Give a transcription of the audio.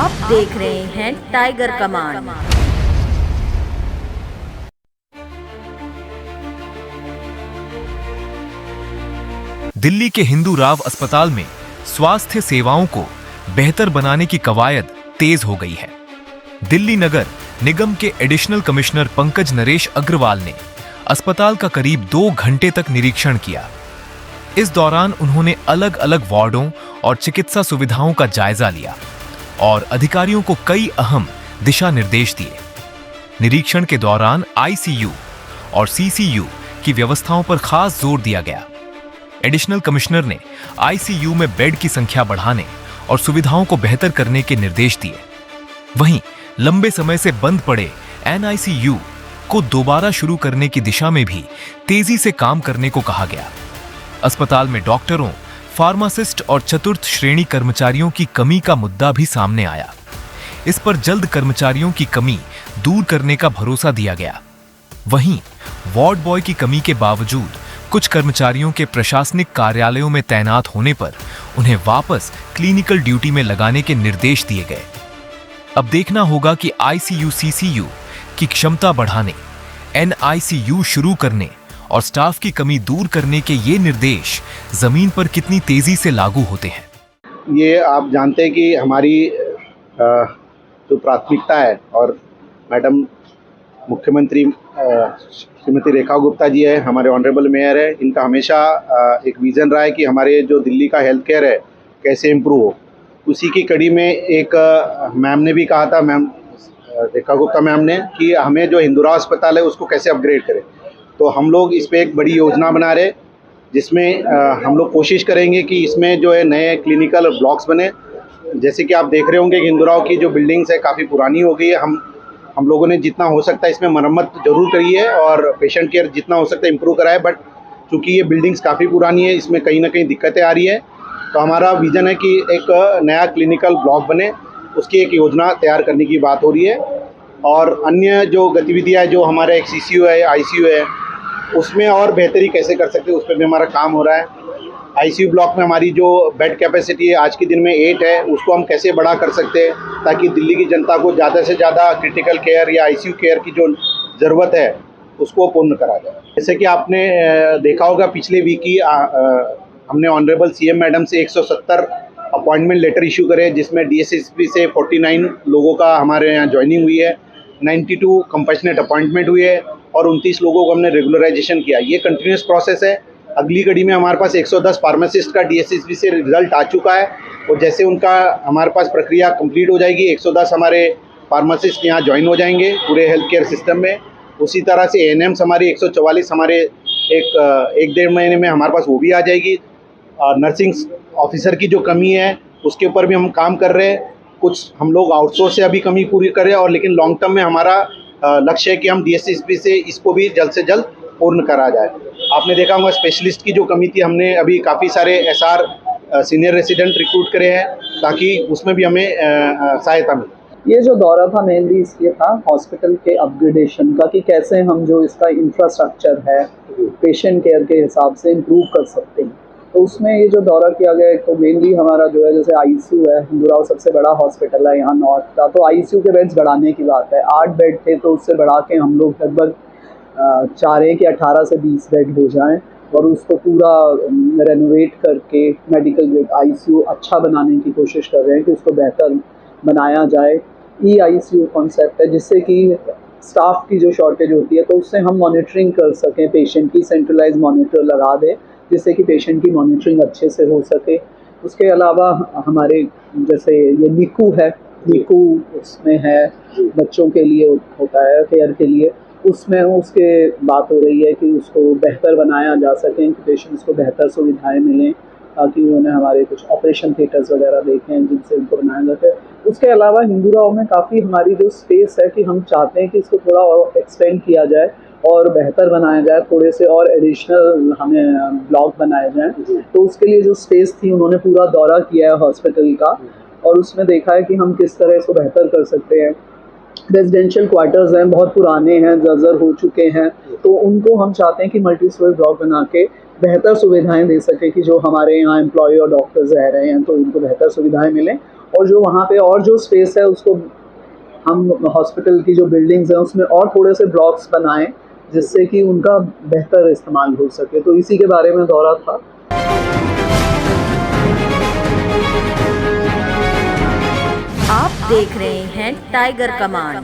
आप देख रहे हैं टाइगर कमान। दिल्ली के हिंदू राव अस्पताल में स्वास्थ्य सेवाओं को बेहतर बनाने की कवायद तेज हो गई है। दिल्ली नगर निगम के एडिशनल कमिश्नर पंकज नरेश अग्रवाल ने अस्पताल का करीब 2 घंटे तक निरीक्षण किया। इस दौरान उन्होंने अलग अलग वार्डों और चिकित्सा सुविधाओं का जायजा लिया और अधिकारियों को कई अहम दिशा निर्देश दिए। निरीक्षण के दौरान आईसीयू और सीसीयू की व्यवस्थाओं पर खास जोर दिया गया। एडिशनल कमिश्नर ने आईसीयू में बेड की संख्या बढ़ाने और सुविधाओं को बेहतर करने के निर्देश दिए। वहीं लंबे समय से बंद पड़े एनआईसीयू को दोबारा शुरू करने की दिशा में भी तेजी से काम करने को कहा गया। अस्पताल में डॉक्टरों, फार्मासिस्ट और चतुर्थ श्रेणी कर्मचारियों की कमी का मुद्दा भी सामने आया। इस पर जल्द कर्मचारियों की कमी दूर करने का भरोसा दिया गया। वहीं वार्ड बॉय की कमी के बावजूद कुछ कर्मचारियों के प्रशासनिक कार्यालयों में तैनात होने पर उन्हें वापस क्लिनिकल ड्यूटी में लगाने के निर्देश दिए गए। अब देखना होगा कि आईसीयू सीसीयू की क्षमता बढ़ाने, एनआईसीयू शुरू करने और स्टाफ की कमी दूर करने के ये निर्देश जमीन पर कितनी तेजी से लागू होते हैं। ये आप जानते हैं कि हमारी जो प्राथमिकता है, और मैडम मुख्यमंत्री श्रीमती रेखा गुप्ता जी है, हमारे ऑनरेबल मेयर है, इनका हमेशा एक विज़न रहा है कि हमारे जो दिल्ली का हेल्थ केयर है कैसे इम्प्रूव हो। उसी की कड़ी में एक मैम ने भी कहा था, मैम रेखा गुप्ता मैम ने, कि हमें जो हिंदूराव अस्पताल है उसको कैसे अपग्रेड करें। तो हम लोग इस पे एक बड़ी योजना बना रहे, जिसमें हम लोग कोशिश करेंगे कि इसमें जो है नए क्लिनिकल ब्लॉक्स बने। जैसे कि आप देख रहे होंगे कि हिंदूराव की जो बिल्डिंग्स है काफ़ी पुरानी हो गई है। हम लोगों ने जितना हो सकता है इसमें मरम्मत जरूर करी है और पेशेंट केयर जितना हो सकता है इम्प्रूव करा है, बट चूँकि ये बिल्डिंग्स काफ़ी पुरानी है, इसमें कहीं ना कहीं दिक्कतें आ रही है। तो हमारा विज़न है कि एक नया क्लिनिकल ब्लॉक बने, उसकी एक योजना तैयार करने की बात हो रही है। और अन्य जो गतिविधियाँ है, जो हमारा एक सीसीयू है, आईसीयू है, उसमें और बेहतरी कैसे कर सकते हैं उस पर भी हमारा काम हो रहा है। आईसीयू ब्लॉक में हमारी जो बेड कैपेसिटी है आज के दिन में 8 है, उसको हम कैसे बड़ा कर सकते हैं ताकि दिल्ली की जनता को ज़्यादा से ज़्यादा क्रिटिकल केयर या आईसीयू केयर की जो ज़रूरत है उसको पूर्ण करा जाए। जैसे कि आपने देखा होगा पिछले वीक ही हमने ऑनरेबल सीएम मैडम से 170 अपॉइंटमेंट लेटर इशू करे, जिसमें डीएसएसपी से 49 लोगों का हमारे यहाँ ज्वाइनिंग हुई है, 92 कंपैशनेट अपॉइंटमेंट हुई है और 29 लोगों को हमने रेगुलराइजेशन किया। ये कंटिन्यूस प्रोसेस है। अगली कड़ी में हमारे पास 110 फार्मासिस्ट का डीएसएसपी से रिजल्ट आ चुका है और जैसे उनका हमारे पास प्रक्रिया कंप्लीट हो जाएगी, 110 हमारे फार्मासिस्ट यहाँ ज्वाइन हो जाएंगे पूरे हेल्थ केयर सिस्टम में। उसी तरह से एएनएम्स हमारी 144 हमारे एक डेढ़ महीने में हमारे पास वो भी आ जाएगी। नर्सिंग ऑफिसर की जो कमी है उसके ऊपर भी हम काम कर रहे हैं। कुछ हम लोग आउटसोर्स से अभी कमी पूरी कर रहे हैं, और लेकिन लॉन्ग टर्म में हमारा लक्ष्य है कि हम डीएसएसपी से इसको भी जल्द से जल्द पूर्ण करा जाए। आपने देखा होगा स्पेशलिस्ट की जो कमी थी, हमने अभी काफ़ी सारे एसआर सीनियर रेसिडेंट रिक्रूट करे हैं ताकि उसमें भी हमें सहायता मिले। ये जो दौरा था मेनली इसलिए था हॉस्पिटल के अपग्रेडेशन का, कि कैसे हम जो इसका इंफ्रास्ट्रक्चर है पेशेंट केयर के हिसाब से इम्प्रूव कर सकते हैं। तो उसमें ये जो दौरा किया गया, तो मेनली हमारा जो है जैसे आईसीयू है, हिंदूराव सबसे बड़ा हॉस्पिटल है यहाँ नॉर्थ का, तो आईसीयू के बेड्स बढ़ाने की बात है। 8 बेड थे तो उससे बढ़ा के हम लोग लगभग 18 से 20 बेड हो जाएं और उसको पूरा रेनोवेट करके मेडिकल ग्रेड आईसीयू अच्छा बनाने की कोशिश कर रहे हैं कि उसको बेहतर बनाया जाए। आईसीयू कॉन्सेप्ट है जिससे कि स्टाफ की जो शॉर्टेज होती है तो उससे हम मॉनिटरिंग कर सकें, पेशेंट की सेंट्रलाइज मॉनिटर लगा दें जिससे कि पेशेंट की मॉनिटरिंग अच्छे से हो सके। उसके अलावा हमारे जैसे ये नीकू उसमें है, बच्चों के लिए होता है केयर के लिए, उसमें उसके बात हो रही है कि उसको बेहतर बनाया जा सके, कि पेशेंट्स को बेहतर सुविधाएं मिलें ताकि उन्हें हमारे कुछ ऑपरेशन थिएटर्स वगैरह देखें जिनसे उनको बनाया जाता है। उसके अलावा हिंदूराव में काफ़ी हमारी जो स्पेस है कि हम चाहते हैं कि इसको थोड़ा और एक्सटेंड किया जाए और बेहतर बनाया जाए, थोड़े से और एडिशनल हमें ब्लॉक बनाए जाएं। तो उसके लिए जो स्पेस थी उन्होंने पूरा दौरा किया है हॉस्पिटल का और उसमें देखा है कि हम किस तरह इसको बेहतर कर सकते हैं। रेजिडेंशियल क्वार्टर्स हैं, बहुत पुराने हैं, जर्जर हो चुके हैं, तो उनको हम चाहते हैं कि मल्टी स्टोरी ब्लॉक बना के बेहतर सुविधाएं दे सके कि जो हमारे यहाँ एम्प्लॉय और डॉक्टर्स रह रहे हैं तो उनको बेहतर सुविधाएं मिलें और जो वहाँ पे और जो स्पेस है उसको हम हॉस्पिटल की जो बिल्डिंग्स हैं उसमें और थोड़े से ब्लॉक्स बनाएं जिससे कि उनका बेहतर इस्तेमाल हो सके। तो इसी के बारे में दौरा था। आप देख रहे हैं टाइगर कमान।